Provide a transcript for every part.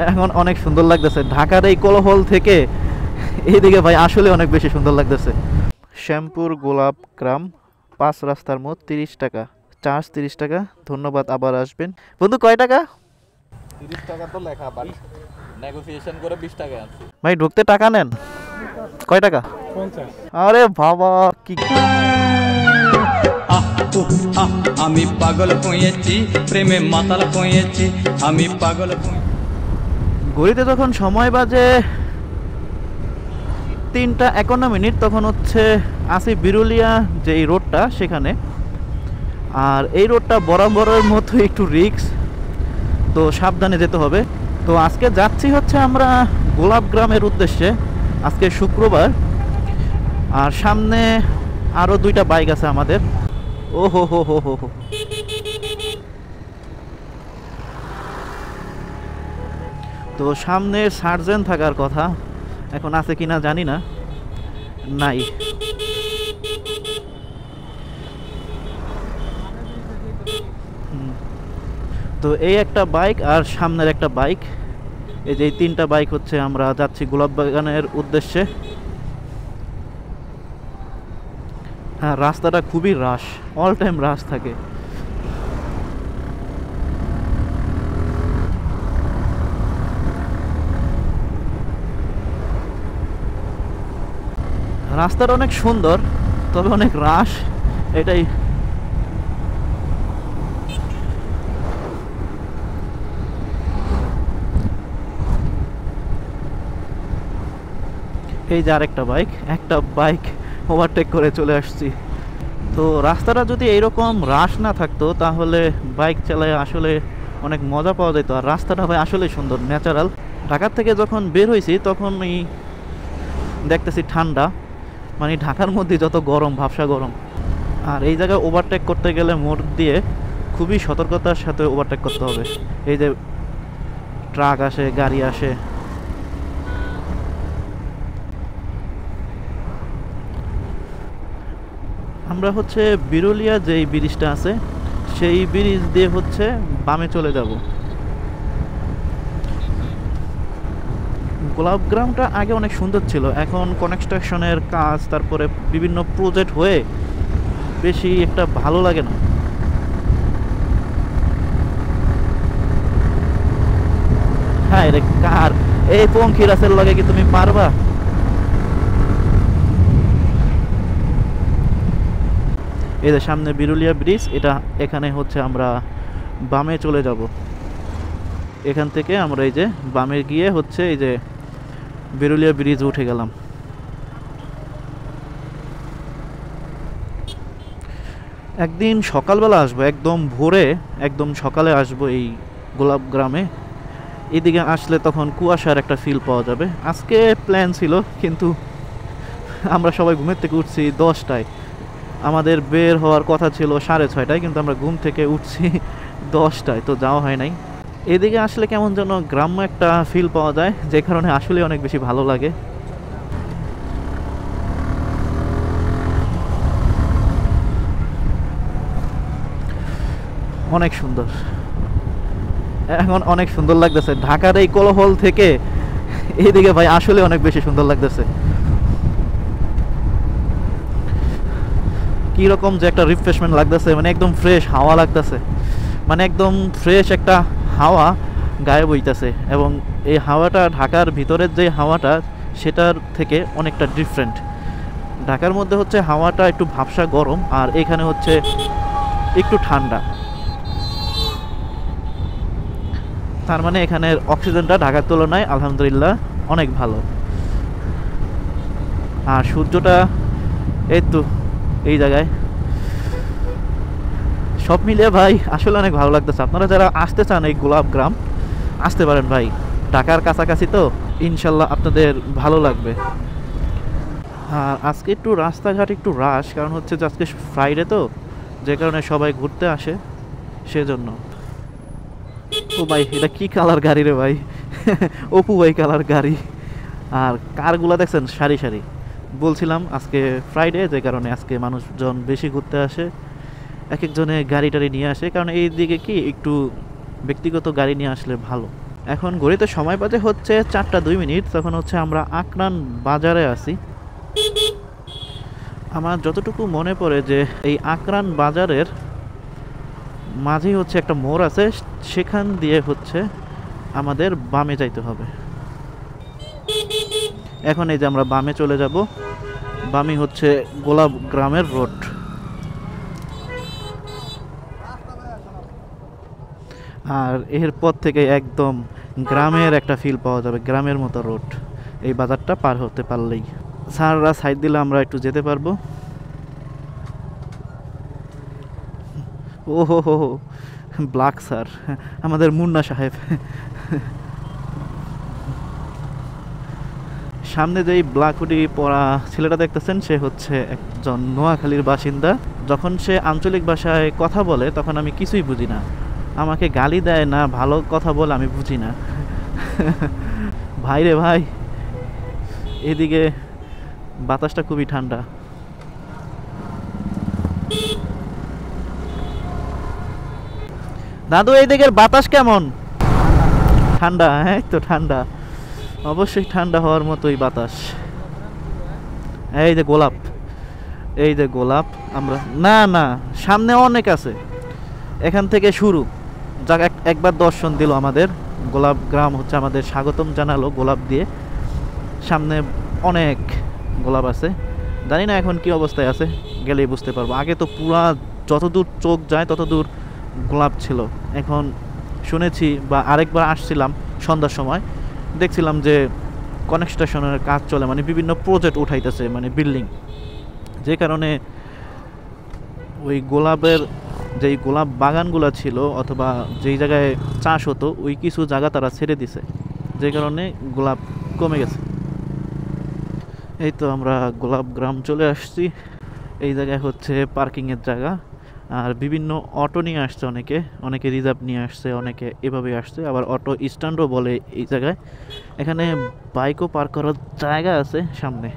এখন অনেক সুন্দর লাগতেছে ঢাকার এই কোলাহল থেকে এইদিকে ভাই আসলে অনেক বেশি সুন্দর লাগতেছে। শ্যামপুর গোলাপ গ্রাম 5 রাস্তার মোড় 30 টাকা, চার্জ 30 টাকা। ধন্যবাদ, আবার আসবেন। বন্ধু কয় টাকা? 30 টাকা তো লেখা, বাট নেগোসিয়েশন করে 20 টাকা আনছি। ভাই ঢুকতে টাকা নেন? কয় টাকা? 50। আরে বাবা কি আমি পাগল হয়েছি, প্রেমে মাতাল হয়েছি, আমি পাগল। ঘড়িতে যখন সময় বাজে 3টা 51 তখন হচ্ছে আসি বিরুলিয়া যে এই রোডটা সেখানে। আর এই রোডটা বরাবরের মতো একটু রিস্ক, তো সাবধানে যেতে হবে। তো আজকে যাচ্ছি হচ্ছে আমরা গোলাপ গ্রামের উদ্দেশ্যে। আজকে শুক্রবার, আর সামনে আরও 2টা বাইক আছে আমাদের। ও হো হো হো হো হো, তো সামনে সার্জেন্ট থাকার কথা, এখন আছে কিনা জানি না, নাই। তো এই একটা বাইক আর সামনের একটা বাইক, এই যে 3টা বাইক হচ্ছে আমরা যাচ্ছি গোলাপ বাগানের উদ্দেশ্যে। হ্যাঁ, রাস্তাটা খুবই রাশ, অল টাইম রাশ থাকে। রাস্তাটা অনেক সুন্দর, তবে অনেক রাশ, এটাই। এই যে আরেকটা বাইক, একটা বাইক ওভারটেক করে চলে আসছি। তো রাস্তাটা যদি এইরকম রাশ না থাকতো তাহলে বাইক চালায় আসলে অনেক মজা পাওয়া যেত। আর রাস্তাটা ভাই আসলে সুন্দর, ন্যাচারাল। ঢাকা থেকে যখন বের হয়েছি তখনই দেখতেছি ঠান্ডা, মানে ঢাকার মধ্যে যত গরম, ভাবসা গরম। আর এই জায়গায় ওভারটেক করতে গেলে মোড় দিয়ে খুবই সতর্কতার সাথে ওভারটেক করতে হবে। এই যে ট্রাক আসে, গাড়ি আসে। আমরা হচ্ছে বিরুলিয়া যেই ব্রিজটা আছে সেই ব্রিজ দিয়ে হচ্ছে বামে চলে যাব। গোলাপ গ্রামটা আগে অনেক সুন্দর ছিল, এখন কনস্ট্রাকশনের কাজ, তারপরে বিভিন্ন প্রজেক্ট হয়ে বেশি একটা ভালো লাগে না। হ্যাঁ রে কার এই পঙ্খিরাসের লগে কি তুমি পারবা? এই যে সামনে বিরুলিয়া ব্রিজ, এটা এখানে হচ্ছে আমরা বামে চলে যাব। এখান থেকে আমরা এই যে বামে গিয়ে হচ্ছে এই যে বিরুলিয়া ব্রিজ উঠে গেলাম। একদিন সকালবেলা আসবো, একদম ভোরে, একদম সকালে আসবো এই গোলাপ গ্রামে। এদিকে আসলে তখন কুয়াশার একটা ফিল পাওয়া যাবে। আজকে প্ল্যান ছিল, কিন্তু আমরা সবাই ঘুমের থেকে উঠছি 10টায়। আমাদের বের হওয়ার কথা ছিল 6:30টায়, কিন্তু আমরা ঘুম থেকে উঠছি 10টায়, তো যাওয়া হয় নাই। এদিকে আসলে কেমন যেন গ্রাম্য একটা ফিল পাওয়া যায়, যে কারণে আসলে অনেক বেশি ভালো লাগে। অনেক সুন্দর, এখন অনেক সুন্দর লাগতেছে ঢাকার এই কোলাহল থেকে এইদিকে ভাই আসলে অনেক বেশি সুন্দর লাগতেছে। কি রকম যে একটা রিফ্রেশমেন্ট লাগতেছে, মানে একদম ফ্রেশ হাওয়া লাগতেছে, মানে একদম ফ্রেশ একটা হাওয়া গায়ে বইতেছে। এবং এই হাওয়াটা ঢাকার ভিতরের যে হাওয়াটা সেটার থেকে অনেকটা ডিফারেন্ট। ঢাকার মধ্যে হচ্ছে হাওয়াটা একটু ভাবসা গরম, আর এখানে হচ্ছে একটু ঠান্ডা। তার মানে এখানের অক্সিজেনটা ঢাকার তুলনায় আলহামদুলিল্লাহ অনেক ভালো। আর সূর্যটা এই তো এই জায়গায়, সব মিলিয়ে ভাই আসলে অনেক ভালো লাগতেছে। আপনারা যারা আসতে চান এই গোলাপ গ্রাম, আসতে পারেন ভাই, ঢাকার কাছাকাছি তো, ইনশাল্লাহ আপনাদের ভালো লাগবে। আর আজকে একটু রাস্তাঘাট একটু রাশ, কারণ হচ্ছে যে আজকে ফ্রাইডে তো, যে কারণে সবাই ঘুরতে আসে সেজন্য। ও ভাই এটা কি কালার গাড়ি রে ভাই, অপু ভাই কালার গাড়ি। আর কারগুলা দেখছেন সারি সারি। বলছিলাম আজকে ফ্রাইডে, যে কারণে আজকে মানুষজন বেশি ঘুরতে আসে, এক একজনে গাড়ি টাড়ি নিয়ে আসে, কারণ এই দিকে কি একটু ব্যক্তিগত গাড়ি নিয়ে আসলে ভালো। এখন ঘড়িতে সময় বাজে হচ্ছে 4:02। তখন হচ্ছে আমরা আকরান বাজারে আছি। আমার যতটুকু মনে পড়ে যে এই আকরান বাজারের মাঝেই হচ্ছে একটা মোড় আছে, সেখান দিয়ে হচ্ছে আমাদের বামে যাইতে হবে। এখন এই যে আমরা বামে চলে যাব, বামে হচ্ছে গোলাপ গ্রামের রোড। আর এরপর থেকে একদম গ্রামের একটা ফিল পাওয়া যাবে, গ্রামের মতো রোড এই বাজারটা পার হতে পারলেই। স্যাররা সাইড দিলে আমরা একটু যেতে পারবো। ও হো হো, ব্ল্যাক স্যার, আমাদের মুন্না সাহেব। সামনে যেই ব্ল্যাক হুডি পরা ছেলেটা দেখতেছেন, সে হচ্ছে একজন নোয়াখালীর বাসিন্দা। যখন সে আঞ্চলিক ভাষায় কথা বলে তখন আমি কিছুই বুঝি না, আমাকে গালি দেয় না ভালো কথা বলে, আমি বুঝি না। ভাই রে ভাই, এদিকে বাতাসটা খুবই ঠান্ডা। দাদু এই দিকের বাতাস কেমন? ঠান্ডা? হ্যাঁ তো ঠান্ডা, অবশ্যই ঠান্ডা হওয়ার মতোই বাতাস। এই যে গোলাপ, এই যে গোলাপ। আমরা না না, সামনে অনেক আছে, এখান থেকে শুরু। যাক, একবার দর্শন দিল আমাদের গোলাপ গ্রাম, হচ্ছে আমাদের স্বাগতম জানালো গোলাপ দিয়ে। সামনে অনেক গোলাপ আছে, জানি না এখন কি অবস্থায় আছে, গেলেই বুঝতে পারবো। আগে তো পুরা যতদূর চোখ যায় ততদূর গোলাপ ছিল। এখন শুনেছি বা আরেকবার আসছিলাম সন্ধ্যার সময়, দেখছিলাম যে কনস্ট্রাকশনের কাজ চলে, মানে বিভিন্ন প্রজেক্ট উঠাইতেছে, মানে বিল্ডিং, যে কারণে ওই গোলাপের যেই গোলাপ বাগানগুলো ছিল অথবা যেই জায়গায় চাষ হতো ওই কিছু জায়গা তারা ছেড়ে দিছে, যে কারণে গোলাপ কমে গেছে। এই তো আমরা গোলাপ গ্রাম চলে আসছি। এই জায়গায় হচ্ছে পার্কিংয়ের জায়গা, আর বিভিন্ন অটো নিয়ে আসছে, অনেকে রিজার্ভ নিয়ে আসছে, অনেকে এভাবে আসছে, আবার অটো স্ট্যান্ডও বলে এই জায়গায়। এখানে বাইকও পার্ক করার জায়গা আছে সামনে।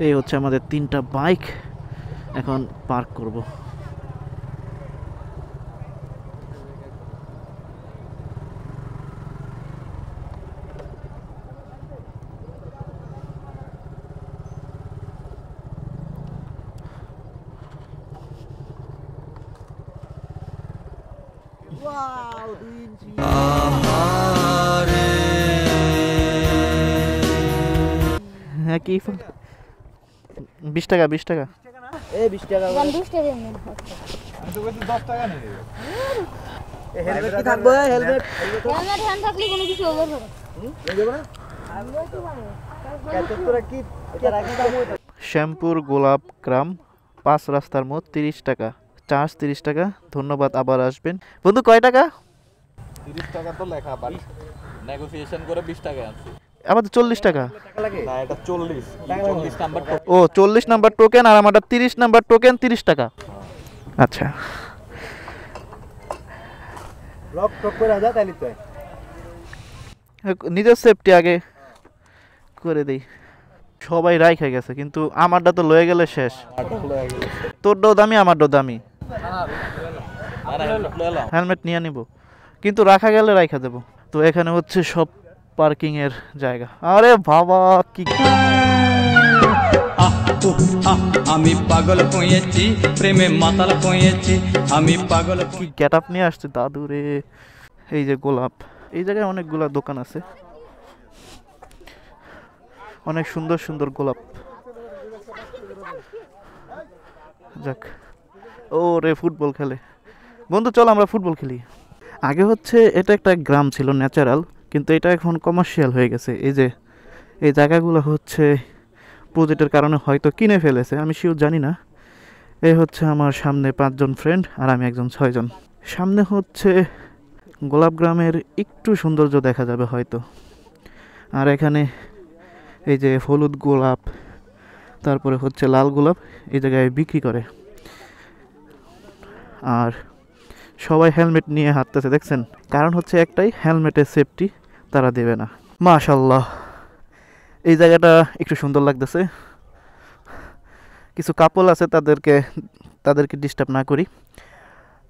এই হচ্ছে আমাদের 3টা বাইক, এখন পার্ক করব। হ্যাঁ কি 20 টাকা 20 টাকা। এই 20 টাকা গান 20 টাকা নেন। আমি তো বলছি 10 টাকা নিয়ে দেবে। হেলমেট কি থাকবে? হেলমেট আমার হ্যান্ড থাকলে কোনো কিছু হবে না। নিয়ে যাবো না? তোরা কি রাখি দাও? শ্যামপুর গোলাপ গ্রাম 5 রাস্তার মোড়, 30 টাকা চার্জ, 30 টাকা। ধন্যবাদ, আবার আসবেন। বন্ধু কয় টাকা? 30 টাকা তো লেখা, বাট নেগোসিয়েশন করে 20 টাকা আনছি। আমাদের 40 টাকা। টাকা লাগে? না, এটা 40 নাম্বার। ও 40 নাম্বার টোকেন, আর আমারটা 30 নাম্বার টোকেন, 30 টাকা। আচ্ছা, লক টক করে দাও তাইলে তো। নিজের সেফটি আগে করে দেই। সবাই রাইখা গেছে, কিন্তু আমারটা তো লয়ে গেলে শেষ। তোরটাও দামি, আমারটাও দামি। হেলমেট নিয়ে নিব, কিন্তু রাখা গেলে রাইখা দেব। তো এখানে হচ্ছে সব পার্কিং এর জায়গা। আরে বাবা কি আহ উহ আহ আমি পাগল হয়েছি, প্রেমে মাতাল হয়েছি, আমি পাগল কি গেট আপ নিয়ে আসছে দাদু রে। এই যে গোলাপ, এই জায়গায় অনেকগুলা দোকান আছে, অনেক সুন্দর সুন্দর গোলাপ। যাক, ও রে ফুটবল খেলে। বন্ধু চল আমরা ফুটবল খেলি। আগে হচ্ছে এটা একটা গ্রাম ছিল ন্যাচারাল, কিন্তু এটা এখন কমার্শিয়াল হয়ে গেছে। এই যে এই জায়গাগুলো হচ্ছে প্রজেক্টের কারণে হয়তো কিনে ফেলেছে, আমি শিওর জানি না। এই হচ্ছে আমার সামনে 5 জন ফ্রেন্ড, আর আমি একজন 6 জন। সামনে হচ্ছে গোলাপ গ্রামের একটু সৌন্দর্য দেখা যাবে হয়তো। আর এখানে এই যে হলুদ গোলাপ, তারপরে হচ্ছে লাল গোলাপ এই জায়গায় বিক্রি করে। আর সবাই হেলমেট নিয়ে হাঁটতেছে, দেখছেন? কারণ হচ্ছে একটাই, হেলমেটের সেফটি তারা দেবে না। মাশাল্লাহ, এই জায়গাটা একটু সুন্দর লাগতেছে। কিছু কাপল আছে, তাদেরকে তাদেরকে ডিস্টার্ব না করি।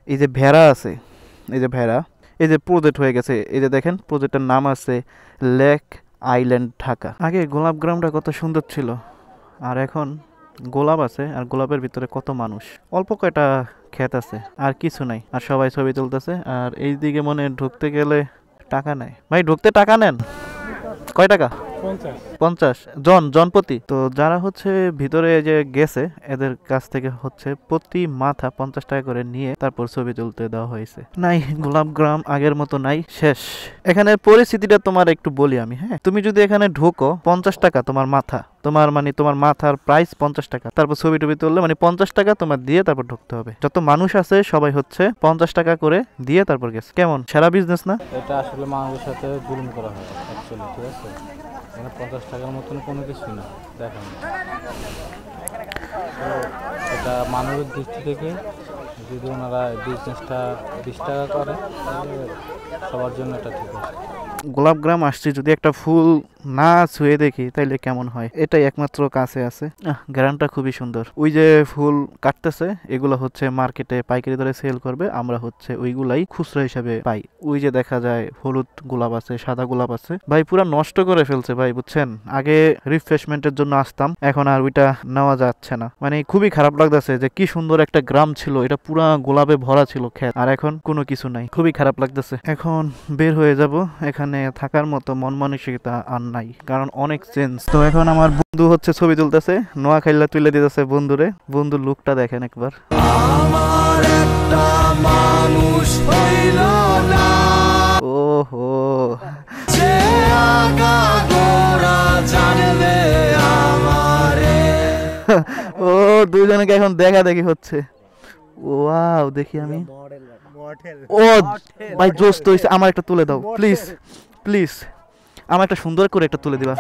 এই যে ভেড়া আছে, এই যে ভেড়া, এই যে প্রজেক্ট হয়ে গেছে, এই যে দেখেন প্রজেক্টের নাম আছে লেক আইল্যান্ড ঢাকা। আগে গোলাপ গ্রামটা কত সুন্দর ছিল, আর এখন গোলাপ আছে আর গোলাপের ভিতরে কত মানুষ, অল্প কয়টা ক্ষেত আছে আর কিছু নাই, আর সবাই ছবি তুলতেছে। আর এই দিকে মনে হয় ঢুকতে গেলে টাকা নেয়। ভাই ঢুকতে টাকা নেন? কয় টাকা? 50 জনপ্রতি। তো যারা হচ্ছে ভিতরে যে গেছে এদের কাছ থেকে হচ্ছে প্রতি মাথা 50 টাকা করে নিয়ে তারপর ছবি তুলতে দেওয়া হয়েছে। নাই, গোলাপ গ্রাম আগের মতো নাই, শেষ। এখানে পরিস্থিতিটা তোমার একটু বলি আমি, হ্যাঁ। তুমি যদি এখানে ঢুকো 50 টাকা তোমার মাথা, তোমার মাথার প্রাইস 50 টাকা। তারপর ছবি টবি তুললে 50 টাকা তোমার দিয়ে তারপর ঢুকতে হবে। যত মানুষ আছে সবাই হচ্ছে 50 টাকা করে দিয়ে তারপর গেছে। কেমন সেরা বিজনেস না? এটা আসলে মানুষের সাথে জুলুম করা হয় অ্যাকচুয়ালি, ঠিক আছে? মানে 50 টাকার মতন কোনো কিছুই না, দেখেন। তো এটা মানবিক দৃষ্টি থেকে যদি ওনারা বিজনেসটা 20 টাকা করে তাহলে সবার জন্য এটা ঠিক আছে। গোলাপ গ্রাম আসছি, যদি একটা ফুল না ছুঁয়ে দেখি তাইলে কেমন হয়, এটাই একমাত্র কাছে আছে। গ্রামটা খুবই সুন্দর। ওই যে ফুল কাটতেছে এগুলো হচ্ছে মার্কেটে পাইকারি দরে সেল করবে, আমরা হচ্ছে ওইগুলাই খুচরা হিসাবে পাই। ওই যে দেখা যায় হলুদ গোলাপ আছে, সাদা গোলাপ আছে। ভাই পুরা নষ্ট করে ফেলছে ভাই, বুঝছেন? আগে রিফ্রেশমেন্টের জন্য আসতাম, এখন আর ওইটা নেওয়া যাচ্ছে না। মানে খুবই খারাপ লাগতেছে যে কি সুন্দর একটা গ্রাম ছিল, এটা পুরা গোলাপে ভরা ছিল ক্ষেত, আর এখন কোনো কিছু নাই। খুবই খারাপ লাগতেছে। এখন বের হয়ে যাব, এখানে থাকার মতো মন মানসিকতা আর নাই, কারণ অনেক চেঞ্জ। তো এখন আমার বন্ধু হচ্ছে ছবি তুলতেছে, নোয়াখাইলা তুলে দিতেছে বন্ধুরে। বন্ধুর লুকটা দেখেন একবার। ওহো, ও দুজনকে এখন দেখা দেখি হচ্ছে। ওয়াও, দেখি আমি। ও ভাই জোস্ত হইছে, আমার একটা তুলে দাও প্লিজ, প্লিজ। আমার একটা সুন্দর করে একটা তুলে দিবা।